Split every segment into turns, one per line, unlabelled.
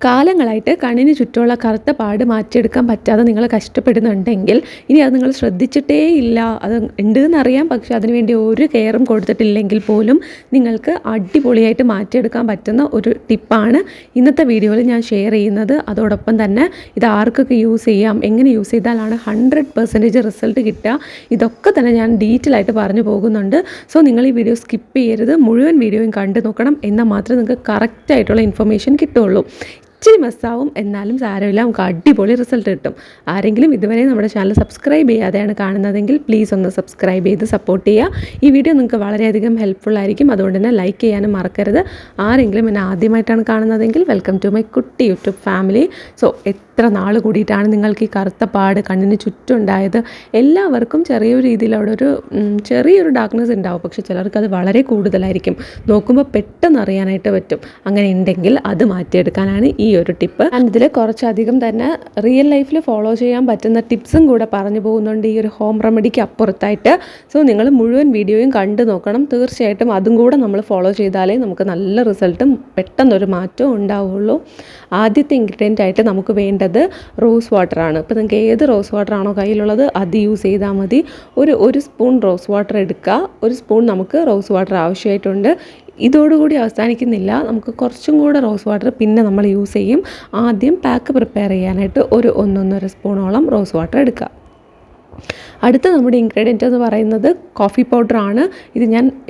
കാലങ്ങളായിട്ട് കണ്ണിന് ചുറ്റുമുള്ള കറുത്ത പാട് മാറ്റിയെടുക്കാൻ പറ്റാതെ നിങ്ങൾ കഷ്ടപ്പെടുന്നുണ്ടെങ്കിൽ ഇനി അത് നിങ്ങൾ ശ്രദ്ധിച്ചിട്ടേ ഇല്ല, അത് ഉണ്ടെന്നറിയാം, പക്ഷെ അതിനുവേണ്ടി ഒരു കെയറും കൊടുത്തിട്ടില്ലെങ്കിൽ പോലും നിങ്ങൾക്ക് അടിപൊളിയായിട്ട് മാറ്റിയെടുക്കാൻ പറ്റുന്ന ഒരു ടിപ്പാണ് ഇന്നത്തെ വീഡിയോയിൽ ഞാൻ ഷെയർ ചെയ്യുന്നത്. അതോടൊപ്പം തന്നെ ഇത് ആർക്കൊക്കെ യൂസ് ചെയ്യാം, എങ്ങനെ യൂസ് ചെയ്താലാണ് 100% റിസൾട്ട് കിട്ടുക, ഇതൊക്കെ തന്നെ ഞാൻ ഡീറ്റെയിൽ ആയിട്ട് പറഞ്ഞു പോകുന്നുണ്ട്. സോ നിങ്ങൾ ഈ വീഡിയോ സ്കിപ്പ് ചെയ്യരുത്, മുഴുവൻ വീഡിയോയും കണ്ടു നോക്കണം, എന്നാൽ മാത്രമേ നിങ്ങൾക്ക് കറക്റ്റായിട്ടുള്ള ഇൻഫർമേഷൻ കിട്ടുള്ളൂ. ഇച്ചിരി മിസ്സാവും, എന്നാലും സാരമില്ല, നമുക്ക് അടിപൊളി റിസൾട്ട് കിട്ടും. ആരെങ്കിലും ഇതുവരെ നമ്മുടെ ചാനൽ സബ്സ്ക്രൈബ് ചെയ്യാതെയാണ് കാണുന്നതെങ്കിൽ പ്ലീസ് ഒന്ന് സബ്സ്ക്രൈബ് ചെയ്ത് സപ്പോർട്ട് ചെയ്യുക. ഈ വീഡിയോ നിങ്ങൾക്ക് വളരെയധികം ഹെൽപ്ഫുൾ ആയിരിക്കും, അതുകൊണ്ട് തന്നെ ലൈക്ക് ചെയ്യാനും മറക്കരുത്. ആരെങ്കിലും എന്നെ ആദ്യമായിട്ടാണ് കാണുന്നതെങ്കിൽ വെൽക്കം ടു മൈ കുട്ടി യൂട്യൂബ് ഫാമിലി. സോ എത്ര നാൾ കൂടിയിട്ടാണ് നിങ്ങൾക്ക് ഈ കറുത്ത പാട് കണ്ണിന് ചുറ്റുണ്ടായത്? എല്ലാവർക്കും ചെറിയൊരു രീതിയിൽ അവിടെ ചെറിയൊരു ഡാർക്ക്നെസ് ഉണ്ടാവും, പക്ഷേ ചിലർക്ക് അത് വളരെ കൂടുതലായിരിക്കും. നോക്കുമ്പോൾ പെട്ടെന്ന് അറിയാനായിട്ട് പറ്റും. അങ്ങനെ ഉണ്ടെങ്കിൽ അത് മാറ്റിയെടുക്കാനാണ് ഈ ഒരു ടിപ്പ്. ഞാൻ ഇതിൽ കുറച്ചധികം തന്നെ റിയൽ ലൈഫിൽ ഫോളോ ചെയ്യാൻ പറ്റുന്ന ടിപ്സും കൂടെ പറഞ്ഞു പോകുന്നുണ്ട് ഈ ഒരു ഹോം റെമഡിക്ക് അപ്പുറത്തായിട്ട്. സോ നിങ്ങൾ മുഴുവൻ വീഡിയോയും കണ്ടു നോക്കണം. തീർച്ചയായിട്ടും അതും കൂടെ നമ്മൾ ഫോളോ ചെയ്താലേ നമുക്ക് നല്ല റിസൾട്ടും പെട്ടെന്നൊരു മാറ്റവും ഉണ്ടാവുള്ളൂ. ആദ്യത്തെ ഇൻഗ്രീഡിയൻ്റ് ആയിട്ട് നമുക്ക് വേണ്ടത് റോസ് വാട്ടറാണ്. ഇപ്പോൾ നിങ്ങൾക്ക് ഏത് റോസ് വാട്ടർ ആണോ കയ്യിലുള്ളത് അത് യൂസ് ചെയ്താൽ മതി. ഒരു സ്പൂൺ റോസ് വാട്ടർ എടുക്കുക. ഒരു സ്പൂൺ നമുക്ക് റോസ് വാട്ടർ ആവശ്യമായിട്ടുണ്ട്. ഇതോടുകൂടി അവസാനിക്കുന്നില്ല, നമുക്ക് കുറച്ചും കൂടെ റോസ് വാട്ടർ പിന്നെ നമ്മൾ യൂസ് ചെയ്യും. ആദ്യം പാക്ക് പ്രിപ്പയർ ചെയ്യാനായിട്ട് 1-1.5 സ്പൂണോളം റോസ് വാട്ടർ എടുക്കുക. അടുത്ത നമ്മുടെ ഇൻഗ്രീഡിയൻ്റ് എന്ന് പറയുന്നത് കോഫി പൗഡറാണ്.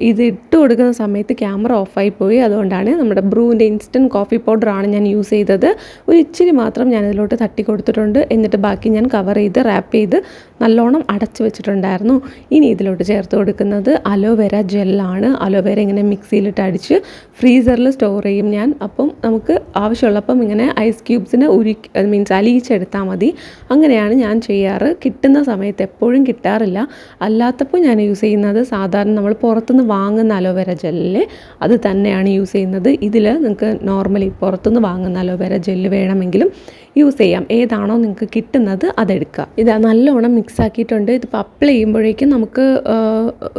ഇത് ഇട്ട് കൊടുക്കുന്ന സമയത്ത് ക്യാമറ ഓഫായി പോയി, അതുകൊണ്ടാണ് നമ്മുടെ ബ്രൂവിൻ്റെ ഇൻസ്റ്റൻറ്റ് കോഫി പൗഡറാണ് ഞാൻ യൂസ് ചെയ്തത്. ഒരു ഇച്ചിരി മാത്രം ഞാൻ ഇതിലോട്ട് തട്ടി കൊടുത്തിട്ടുണ്ട്, എന്നിട്ട് ബാക്കി ഞാൻ കവർ ചെയ്ത് റാപ്പ് ചെയ്ത് നല്ലോണം അടച്ചു വെച്ചിട്ടുണ്ടായിരുന്നു. ഇനി ഇതിലോട്ട് ചേർത്ത് കൊടുക്കുന്നത് അലോവേര ജെല്ലാണ്. അലോവേര ഇങ്ങനെ മിക്സിയിലിട്ട് അടിച്ച് ഫ്രീസറിൽ സ്റ്റോർ ചെയ്യും ഞാൻ. അപ്പം നമുക്ക് ആവശ്യമുള്ളപ്പം ഇങ്ങനെ ഐസ് ക്യൂബ്സിനെ അലിയിച്ചെടുത്താൽ മതി. അങ്ങനെയാണ് ഞാൻ ചെയ്യാറ്. കിട്ടുന്ന സമയത്ത് എപ്പോഴും കിട്ടാറില്ല. അല്ലാത്തപ്പോൾ ഞാൻ യൂസ് ചെയ്യുന്നത് സാധാരണ നമ്മൾ പുറത്തുനിന്ന് വാങ്ങുന്ന അലോവേര ജെല്ല് അത് തന്നെയാണ് യൂസ് ചെയ്യുന്നത്. ഇതിൽ നിങ്ങൾക്ക് നോർമലി പുറത്തുനിന്ന് വാങ്ങുന്ന അലോവേര ജെല്ല് വേണമെങ്കിലും യൂസ് ചെയ്യാം. ഏതാണോ നിങ്ങൾക്ക് കിട്ടുന്നത് അതെടുക്കുക. ഇത് നല്ലോണം മിക്സ് ആക്കിയിട്ടുണ്ട്. ഇതിപ്പോൾ അപ്ലൈ ചെയ്യുമ്പോഴേക്കും നമുക്ക്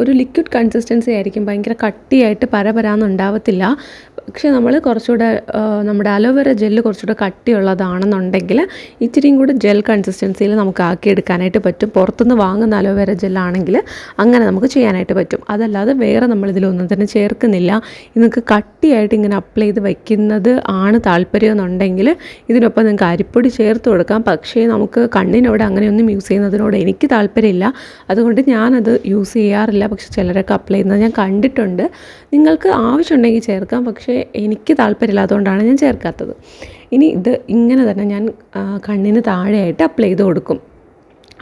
ഒരു ലിക്വിഡ് കൺസിസ്റ്റൻസി ആയിരിക്കും, ഭയങ്കര കട്ടിയായിട്ട് പരപരാന്ന് ഉണ്ടാവത്തില്ല. പക്ഷേ നമ്മൾ കുറച്ചുകൂടെ നമ്മുടെ അലോവേര ജെല്ല് കുറച്ചുകൂടെ കട്ടിയുള്ളതാണെന്നുണ്ടെങ്കിൽ ഇച്ചിരിയും കൂടെ ജെൽ കൺസിസ്റ്റൻസിയിൽ നമുക്ക് ആക്കിയെടുക്കാനായിട്ട് പറ്റും. പുറത്തുനിന്ന് വാങ്ങുന്ന അലോവേര ജെല്ലാണെങ്കിൽ അങ്ങനെ നമുക്ക് ചെയ്യാനായിട്ട് പറ്റും. അതല്ലാതെ വേറെ നമ്മളിതിലൊന്നും തന്നെ ചേർക്കുന്നില്ല. നിങ്ങൾക്ക് കട്ടിയായിട്ട് ഇങ്ങനെ അപ്ലൈ ചെയ്ത് വയ്ക്കുന്നത് ആണ് താല്പര്യം എന്നുണ്ടെങ്കിൽ ഇതിനൊപ്പം നിങ്ങൾക്ക് അരിപ്പൊടി ചേർത്ത് കൊടുക്കാം. പക്ഷേ നമുക്ക് കണ്ണിനോട് അങ്ങനെയൊന്നും യൂസ് ചെയ്യുന്നതിനോട് എനിക്ക് താല്പര്യമില്ല, അതുകൊണ്ട് ഞാനത് യൂസ് ചെയ്യാറില്ല. പക്ഷേ ചിലരൊക്കെ അപ്ലൈ ചെയ്യുന്നത് ഞാൻ കണ്ടിട്ടുണ്ട്. നിങ്ങൾക്ക് ആവശ്യമുണ്ടെങ്കിൽ ചേർക്കാം, പക്ഷേ എനിക്ക് താല്പര്യമില്ലാത്തതുകൊണ്ടാണ് ഞാൻ ചേർക്കാത്തത്. ഇനി ഇത് ഇങ്ങനെ തന്നെ ഞാൻ കണ്ണിന് താഴെയായിട്ട് അപ്ലൈ ചെയ്ത് കൊടുക്കും.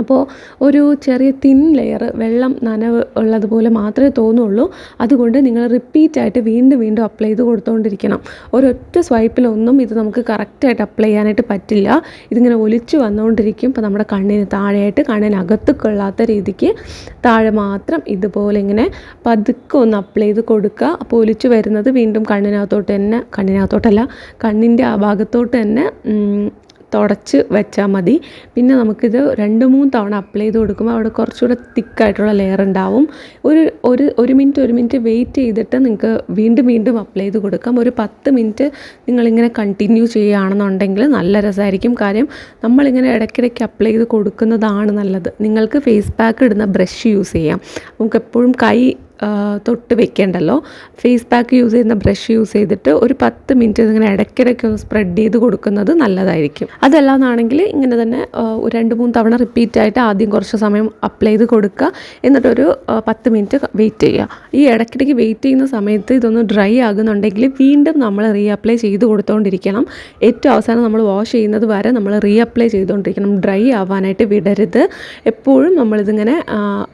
അപ്പോൾ ഒരു ചെറിയ തിൻ ലെയർ വെള്ളം നനവ് ഉള്ളതുപോലെ മാത്രമേ തോന്നുള്ളൂ. അതുകൊണ്ട് നിങ്ങൾ റിപ്പീറ്റായിട്ട് വീണ്ടും അപ്ലൈ ചെയ്ത് കൊടുത്തുകൊണ്ടിരിക്കണം. ഒരൊറ്റ സ്വൈപ്പിലൊന്നും ഇത് നമുക്ക് കറക്റ്റായിട്ട് അപ്ലൈ ചെയ്യാനായിട്ട് പറ്റില്ല. ഇതിങ്ങനെ ഒലിച്ച് വന്നുകൊണ്ടിരിക്കും. ഇപ്പോൾ നമ്മുടെ കണ്ണിന് താഴെയായിട്ട് കണ്ണിനകത്ത് കൊള്ളാത്ത രീതിക്ക് താഴെ മാത്രം ഇതുപോലെ ഇങ്ങനെ പതുക്കെ ഒന്ന് അപ്ലൈ ചെയ്ത് കൊടുക്കുക. അപ്പോൾ ഒലിച്ച് വരുന്നത് വീണ്ടും കണ്ണിനകത്തോട്ടല്ല കണ്ണിൻ്റെ ആ ഭാഗത്തോട്ട് തന്നെ തുടച്ച് വെച്ചാൽ മതി. പിന്നെ നമുക്കിത് 2-3 തവണ അപ്ലൈ ചെയ്ത് കൊടുക്കുമ്പോൾ അവിടെ കുറച്ചുകൂടെ തിക്കായിട്ടുള്ള ലെയർ ഉണ്ടാവും. ഒരു മിനിറ്റ് വെയിറ്റ് ചെയ്തിട്ട് നിങ്ങൾക്ക് വീണ്ടും അപ്ലൈ ചെയ്ത് കൊടുക്കാം. ഒരു 10 മിനിറ്റ് നിങ്ങളിങ്ങനെ കണ്ടിന്യൂ ചെയ്യുകയാണെന്നുണ്ടെങ്കിൽ നല്ല രസമായിരിക്കും. കാര്യം നമ്മളിങ്ങനെ ഇടയ്ക്കിടയ്ക്ക് അപ്ലൈ ചെയ്ത് കൊടുക്കുന്നതാണ് നല്ലത്. നിങ്ങൾക്ക് ഫേസ് പാക്ക് ഇടുന്ന ബ്രഷ് യൂസ് ചെയ്യാം. നമുക്ക് എപ്പോഴും കൈ തൊട്ട് വെക്കേണ്ടല്ലോ. ഫേസ് പാക്ക് യൂസ് ചെയ്യുന്ന ബ്രഷ് യൂസ് ചെയ്തിട്ട് ഒരു 10 മിനിറ്റ് ഇതിങ്ങനെ ഇടയ്ക്കിടയ്ക്ക് ഒന്ന് സ്പ്രെഡ് ചെയ്ത് കൊടുക്കുന്നത് നല്ലതായിരിക്കും. അതല്ലാന്നാണെങ്കിൽ ഇങ്ങനെ തന്നെ 2-3 തവണ റിപ്പീറ്റായിട്ട് ആദ്യം കുറച്ച് സമയം അപ്ലൈ ചെയ്ത് കൊടുക്കുക, എന്നിട്ടൊരു 10 മിനിറ്റ് വെയിറ്റ് ചെയ്യുക. ഈ ഇടയ്ക്കിടയ്ക്ക് വെയിറ്റ് ചെയ്യുന്ന സമയത്ത് ഇതൊന്ന് ഡ്രൈ ആകുന്നുണ്ടെങ്കിൽ വീണ്ടും നമ്മൾ റീഅപ്ലൈ ചെയ്ത് കൊടുത്തുകൊണ്ടിരിക്കണം. ഏറ്റവും അവസാനം നമ്മൾ വാഷ് ചെയ്യുന്നത് വരെ നമ്മൾ റീഅപ്ലൈ ചെയ്തുകൊണ്ടിരിക്കണം. ഡ്രൈ ആവാനായിട്ട് വിടരുത്. എപ്പോഴും നമ്മളിതിങ്ങനെ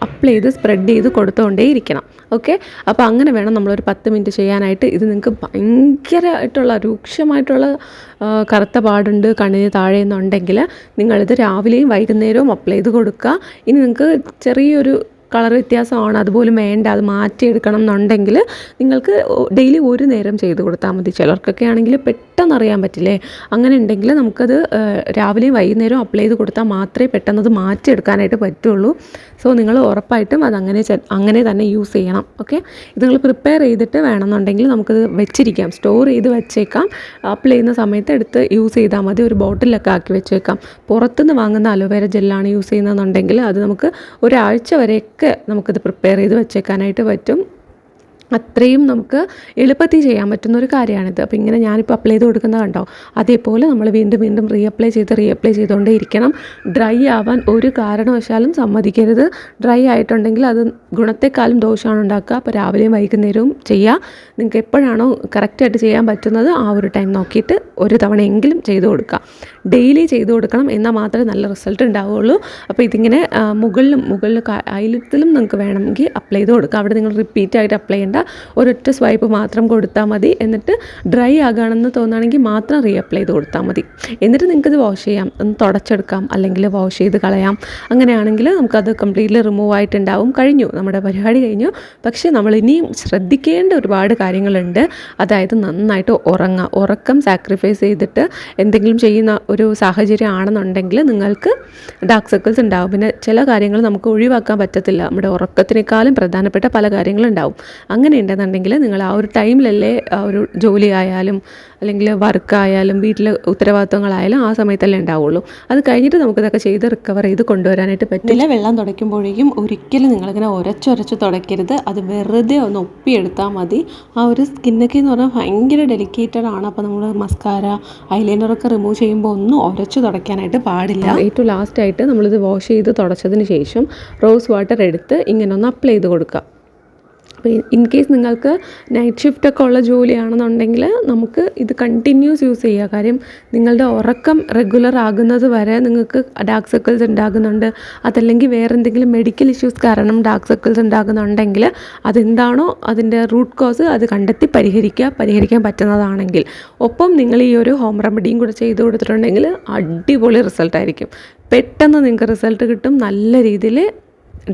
അപ്ലൈ ചെയ്ത് സ്പ്രെഡ് ചെയ്ത് കൊടുത്തുകൊണ്ടേയിരിക്കണം. ഓക്കെ, അപ്പോൾ അങ്ങനെ വേണം നമ്മളൊരു 10 മിനിറ്റ് ചെയ്യാനായിട്ട്. ഇത് നിങ്ങൾക്ക് ഭയങ്കരമായിട്ടുള്ള രൂക്ഷമായിട്ടുള്ള കറുത്ത പാടുണ്ട് കണ്ണിന് താഴെ എന്നുണ്ടെങ്കിൽ നിങ്ങളിത് രാവിലെയും വൈകുന്നേരവും അപ്ലൈ ചെയ്ത് കൊടുക്കുക. ഇനി നിങ്ങൾക്ക് ചെറിയൊരു കളർ വ്യത്യാസമാണ്, അതുപോലും വേണ്ട, അത് മാറ്റിയെടുക്കണം എന്നുണ്ടെങ്കിൽ നിങ്ങൾക്ക് ഡെയിലി ഒരു നേരം ചെയ്ത് കൊടുത്താൽ മതി. ചിലർക്കൊക്കെ ആണെങ്കിൽ പെട്ടെന്ന് അറിയാൻ പറ്റില്ലേ, അങ്ങനെ ഉണ്ടെങ്കിൽ നമുക്കത് രാവിലെയും വൈകുന്നേരവും അപ്ലൈ ചെയ്ത് കൊടുത്താൽ മാത്രമേ പെട്ടെന്ന് അത് മാറ്റിയെടുക്കാനായിട്ട് പറ്റുള്ളൂ. സോ നിങ്ങൾ ഉറപ്പായിട്ടും അത് അങ്ങനെ തന്നെ യൂസ് ചെയ്യണം. ഓക്കെ, ഇത് നിങ്ങൾ പ്രിപ്പയർ ചെയ്തിട്ട് വേണമെന്നുണ്ടെങ്കിൽ നമുക്കത് വെച്ചിരിക്കാം, സ്റ്റോർ ചെയ്ത് വെച്ചേക്കാം. അപ്ലൈ ചെയ്യുന്ന സമയത്ത് എടുത്ത് യൂസ് ചെയ്താൽ മതി. ഒരു ബോട്ടിലൊക്കെ ആക്കി വെച്ചേക്കാം. പുറത്തുനിന്ന് വാങ്ങുന്ന അലോവേര ജെല്ലാണ് യൂസ് ചെയ്യുന്നതെന്നുണ്ടെങ്കിൽ അത് നമുക്ക് ഒരാഴ്ച വരെയൊക്കെ നമുക്കിത് പ്രിപ്പയർ ചെയ്ത് വെച്ചേക്കാനായിട്ട് പറ്റും. അത്രയും നമുക്ക് എളുപ്പത്തിൽ ചെയ്യാൻ പറ്റുന്ന ഒരു കാര്യമാണിത്. അപ്പോൾ ഇങ്ങനെ ഞാനിപ്പോൾ അപ്ലൈ ചെയ്ത് കൊടുക്കുന്നത് കണ്ടോ, അതേപോലെ നമ്മൾ വീണ്ടും വീണ്ടും റീഅപ്ലൈ ചെയ്തുകൊണ്ടേ ഇരിക്കണം. ഡ്രൈ ആവാൻ ഒരു കാരണവശാലും സമ്മതിക്കരുത്. ഡ്രൈ ആയിട്ടുണ്ടെങ്കിൽ അത് ഗുണത്തെക്കാളും ദോഷമാണ് ഉണ്ടാക്കുക. അപ്പോൾ രാവിലെയും വൈകുന്നേരവും ചെയ്യുക. നിങ്ങൾക്ക് എപ്പോഴാണോ കറക്റ്റായിട്ട് ചെയ്യാൻ പറ്റുന്നത് ആ ഒരു ടൈം നോക്കിയിട്ട് ഒരു തവണയെങ്കിലും ചെയ്ത് കൊടുക്കുക. ഡെയിലി ചെയ്ത് കൊടുക്കണം, എന്നാൽ മാത്രമേ നല്ല റിസൾട്ട് ഉണ്ടാവുകയുള്ളൂ. അപ്പോൾ ഇതിങ്ങനെ മുകളിലും ഐലിഡ്സിലും നിങ്ങൾക്ക് വേണമെങ്കിൽ അപ്ലൈ ചെയ്ത് കൊടുക്കുക. അവിടെ നിങ്ങൾ റിപ്പീറ്റായിട്ട് അപ്ലൈ ചെയ്യേണ്ട, ഒരൊറ്റ സ്വൈപ്പ് മാത്രം കൊടുത്താൽ മതി. എന്നിട്ട് ഡ്രൈ ആകുകയാണെന്ന് തോന്നുകയാണെങ്കിൽ മാത്രം റീഅപ്ലൈ ചെയ്ത് കൊടുത്താൽ മതി. എന്നിട്ട് നിങ്ങൾക്കത് വാഷ് ചെയ്യാം, ഒന്ന് തുടച്ചെടുക്കാം, അല്ലെങ്കിൽ വാഷ് ചെയ്ത് കളയാം. അങ്ങനെയാണെങ്കിൽ നമുക്കത് കംപ്ലീറ്റ്ലി റിമൂവ് ആയിട്ടുണ്ടാവും. കഴിഞ്ഞു, നമ്മുടെ പരിപാടി കഴിഞ്ഞു. പക്ഷേ നമ്മൾ ഇനിയും ശ്രദ്ധിക്കേണ്ട ഒരുപാട് കാര്യങ്ങളുണ്ട്. അതായത് നന്നായിട്ട് ഉറക്കം സാക്രിഫൈസ് ചെയ്തിട്ട് എന്തെങ്കിലും ചെയ്യുന്ന ഒരു സാഹചര്യം ആണെന്നുണ്ടെങ്കിൽ നിങ്ങൾക്ക് ഡാർക്ക് സർക്കിൾസ് ഉണ്ടാവും. പിന്നെ ചില കാര്യങ്ങൾ നമുക്ക് ഒഴിവാക്കാൻ പറ്റത്തില്ല. നമ്മുടെ ഉറക്കത്തിനേക്കാളും പ്രധാനപ്പെട്ട പല കാര്യങ്ങളുണ്ടാവും. അങ്ങനെ ഉണ്ടെന്നുണ്ടെങ്കിൽ നിങ്ങൾ ആ ഒരു ടൈമിലല്ലേ ആ ഒരു ജോലി ആയാലും അല്ലെങ്കിൽ വർക്കായാലും വീട്ടിലെ ഉത്തരവാദിത്വങ്ങളായാലും ആ സമയത്തല്ലേ ഉണ്ടാവുള്ളൂ. അത് കഴിഞ്ഞിട്ട് നമുക്കിതൊക്കെ ചെയ്ത് റിക്കവർ ചെയ്ത് കൊണ്ടുവരാനായിട്ട് പറ്റില്ല. വെള്ളം തുടയ്ക്കുമ്പോഴേക്കും ഒരിക്കലും നിങ്ങളിങ്ങനെ ഉരച്ചൊരച്ച് തുടയ്ക്കരുത്. അത് വെറുതെ ഒന്ന് ഒപ്പിയെടുത്താൽ മതി. ആ ഒരു സ്കിന്നൊക്കെ എന്ന് പറഞ്ഞാൽ ഭയങ്കര ഡെലിക്കേറ്റഡ് ആണ്. അപ്പോൾ നമ്മൾ മസ്കാര ഐലൈനറൊക്കെ റിമൂവ് ചെയ്യുമ്പോൾ ഒന്നും ഉരച്ച് തുടയ്ക്കാനായിട്ട് പാടില്ല. ഏറ്റവും ലാസ്റ്റായിട്ട് നമ്മളിത് വാഷ് ചെയ്ത് തുടച്ചതിന് ശേഷം റോസ് വാട്ടർ എടുത്ത് ഇങ്ങനെ ഒന്ന് അപ്ലൈ ചെയ്ത് കൊടുക്കുക. അപ്പോൾ ഇൻ കേസ് നിങ്ങൾക്ക് നൈറ്റ് ഷിഫ്റ്റൊക്കെ ഉള്ള ജോലിയാണെന്നുണ്ടെങ്കിൽ നമുക്ക് ഇത് കണ്ടിന്യൂസ് യൂസ് ചെയ്യുക. കാര്യം നിങ്ങളുടെ ഉറക്കം റെഗുലർ ആകുന്നത് വരെ നിങ്ങൾക്ക് ഡാർക്ക് സർക്കിൾസ് ഉണ്ടാകുന്നുണ്ട്, അതല്ലെങ്കിൽ വേറെ എന്തെങ്കിലും മെഡിക്കൽ ഇഷ്യൂസ് കാരണം ഡാർക്ക് സർക്കിൾസ് ഉണ്ടാകുന്നുണ്ടെങ്കിൽ അതെന്താണോ അതിൻ്റെ റൂട്ട് കോസ് അത് കണ്ടെത്തി പരിഹരിക്കാൻ പറ്റുന്നതാണെങ്കിൽ, ഒപ്പം നിങ്ങൾ ഈ ഒരു ഹോം റെമഡിയും കൂടെ ചെയ്ത് കൊടുത്തിട്ടുണ്ടെങ്കിൽ അടിപൊളി റിസൾട്ടായിരിക്കും. പെട്ടെന്ന് നിങ്ങൾക്ക് റിസൾട്ട് കിട്ടും, നല്ല രീതിയിൽ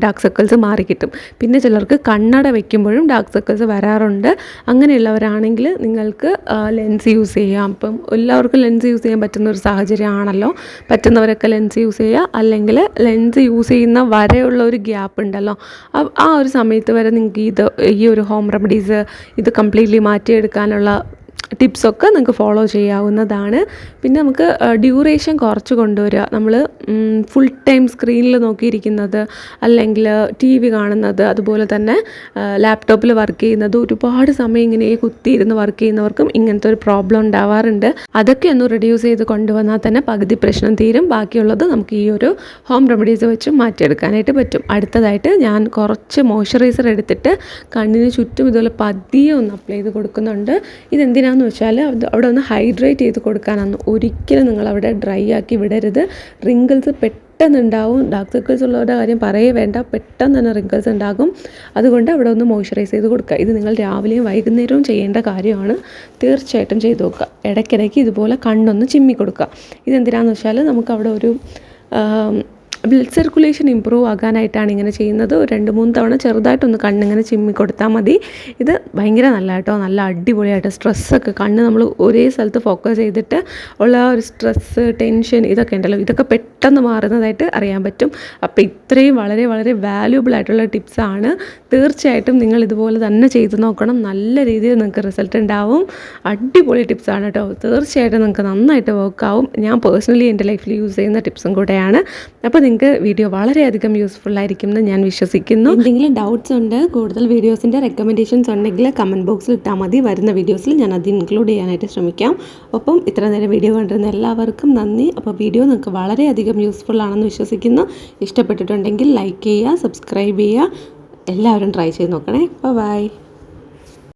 ഡാർക്ക് സർക്കിൾസ് മാറിക്കിട്ടും. പിന്നെ ചിലർക്ക് കണ്ണട വയ്ക്കുമ്പോഴും ഡാർക്ക് സർക്കിൾസ് വരാറുണ്ട്. അങ്ങനെയുള്ളവരാണെങ്കിൽ നിങ്ങൾക്ക് ലെൻസ് യൂസ് ചെയ്യാം. ഇപ്പം എല്ലാവർക്കും ലെൻസ് യൂസ് ചെയ്യാൻ പറ്റുന്ന ഒരു സാഹചര്യമാണല്ലോ. പറ്റുന്നവരൊക്കെ ലെൻസ് യൂസ് ചെയ്യുക. അല്ലെങ്കിൽ ലെൻസ് യൂസ് ചെയ്യുന്ന വരെയുള്ള ഒരു ഗ്യാപ്പ് ഉണ്ടല്ലോ, ആ ഒരു സമയത്ത് വരെ നിങ്ങൾക്ക് ഈ ഒരു ഹോം റെമഡീസ് ഇത് കംപ്ലീറ്റ്ലി മാറ്റിയെടുക്കാനുള്ള ടിപ്സൊക്കെ നിങ്ങൾക്ക് ഫോളോ ചെയ്യാവുന്നതാണ്. പിന്നെ നമുക്ക് ഡ്യൂറേഷൻ കുറച്ച് കൊണ്ടുവരിക. നമ്മൾ ഫുൾ ടൈം സ്ക്രീനിൽ നോക്കിയിരിക്കുന്നത്, അല്ലെങ്കിൽ TV കാണുന്നത്, അതുപോലെ തന്നെ ലാപ്ടോപ്പിൽ വർക്ക് ചെയ്യുന്നത്, ഒരുപാട് സമയം ഇങ്ങനെ കുത്തിയിരുന്ന് വർക്ക് ചെയ്യുന്നവർക്കും ഇങ്ങനത്തെ ഒരു പ്രോബ്ലം ഉണ്ടാവാറുണ്ട്. അതൊക്കെ ഒന്ന് റിഡ്യൂസ് ചെയ്ത് കൊണ്ടുവന്നാൽ തന്നെ പകുതി പ്രശ്നം തീരും. ബാക്കിയുള്ളത് നമുക്ക് ഈ ഒരു ഹോം റെമഡീസ് വെച്ച് മാറ്റിയെടുക്കാനായിട്ട് പറ്റും. അടുത്തതായിട്ട് ഞാൻ കുറച്ച് മോയ്സ്ചറൈസർ എടുത്തിട്ട് കണ്ണിന് ചുറ്റും ഇതുപോലെ പതിയെ ഒന്ന് അപ്ലൈ ചെയ്ത് കൊടുക്കുന്നുണ്ട്. ഇതെന്തിനാണെന്ന് വെച്ചാൽ അവിടെ ഒന്ന് ഹൈഡ്രേറ്റ് ചെയ്ത് കൊടുക്കാനാണ്. ഒരിക്കലും നിങ്ങളവിടെ ഡ്രൈ ആക്കി വിടരുത്. റിങ്കിൾസ് പെട്ടെന്ന് ഉണ്ടാവും. ഡാർക്ക് സർക്കിൾസ് ഉള്ളവരുടെ കാര്യം പറയേ വേണ്ട, പെട്ടെന്ന് തന്നെ റിങ്കിൾസ് ഉണ്ടാകും. അതുകൊണ്ട് അവിടെ ഒന്ന് മോയ്സ്ചറൈസ് ചെയ്ത് കൊടുക്കുക. ഇത് നിങ്ങൾ രാവിലെയും വൈകുന്നേരവും ചെയ്യേണ്ട കാര്യമാണ്. തീർച്ചയായിട്ടും ചെയ്ത് നോക്കുക. ഇടയ്ക്കിടയ്ക്ക് ഇതുപോലെ കണ്ണൊന്ന് ചിമ്മി കൊടുക്കുക. ഇതെന്തിനാണെന്ന് വെച്ചാൽ നമുക്കവിടെ ഒരു ബ്ലഡ് സർക്കുലേഷൻ ഇമ്പ്രൂവ് ആകാനായിട്ടാണ് ഇങ്ങനെ ചെയ്യുന്നത്. ഒരു 2-3 തവണ ചെറുതായിട്ടൊന്ന് കണ്ണിങ്ങനെ ചിമ്മി കൊടുത്താൽ മതി. ഇത് ഭയങ്കര നല്ല കേട്ടോ, നല്ല അടിപൊളിയായിട്ട് സ്ട്രെസ്സൊക്കെ കണ്ണ് നമ്മൾ ഒരേ സ്ഥലത്ത് ഫോക്കസ് ചെയ്തിട്ട് ഉള്ള ഒരു സ്ട്രെസ്സ്, ടെൻഷൻ ഇതൊക്കെ ഉണ്ടല്ലോ, ഇതൊക്കെ പെട്ടെന്ന് മാറുന്നതായിട്ട് അറിയാൻ പറ്റും. അപ്പോൾ ഇത്രയും വളരെ വളരെ വാല്യുബിൾ ആയിട്ടുള്ള ടിപ്സാണ്. തീർച്ചയായിട്ടും നിങ്ങൾ ഇതുപോലെ തന്നെ ചെയ്ത് നോക്കണം. നല്ല രീതിയിൽ നിങ്ങൾക്ക് റിസൾട്ട് ഉണ്ടാവും. അടിപൊളി ടിപ്സാണ് കേട്ടോ. തീർച്ചയായിട്ടും നിങ്ങൾക്ക് നന്നായിട്ട് വർക്കാവും. ഞാൻ പേഴ്സണലി എൻ്റെ ലൈഫിൽ യൂസ് ചെയ്യുന്ന ടിപ്സും കൂടെയാണ്. അപ്പോൾ നിങ്ങൾക്ക് വീഡിയോ വളരെയധികം യൂസ്ഫുൾ ആയിരിക്കും എന്ന് ഞാൻ വിശ്വസിക്കുന്നു. എന്തെങ്കിലും ഡൗട്ട്സ് ഉണ്ട്, കൂടുതൽ വീഡിയോസിൻ്റെ റെക്കമെൻഡേഷൻസ് ഉണ്ടെങ്കിൽ കമൻറ്റ് ബോക്സിൽ ഇട്ടാൽ മതി. വരുന്ന വീഡിയോസിൽ ഞാൻ അത് ഇൻക്ലൂഡ് ചെയ്യാനായിട്ട് ശ്രമിക്കാം. ഒപ്പം ഇത്ര നേരം വീഡിയോ കണ്ടിരുന്ന എല്ലാവർക്കും നന്ദി. അപ്പോൾ വീഡിയോ നിങ്ങൾക്ക് വളരെയധികം യൂസ്ഫുൾ ആണെന്ന് വിശ്വസിക്കുന്നു. ഇഷ്ടപ്പെട്ടിട്ടുണ്ടെങ്കിൽ ലൈക്ക് ചെയ്യുക, സബ്സ്ക്രൈബ് ചെയ്യുക. എല്ലാവരും ട്രൈ ചെയ്ത് നോക്കണേ. ബൈ.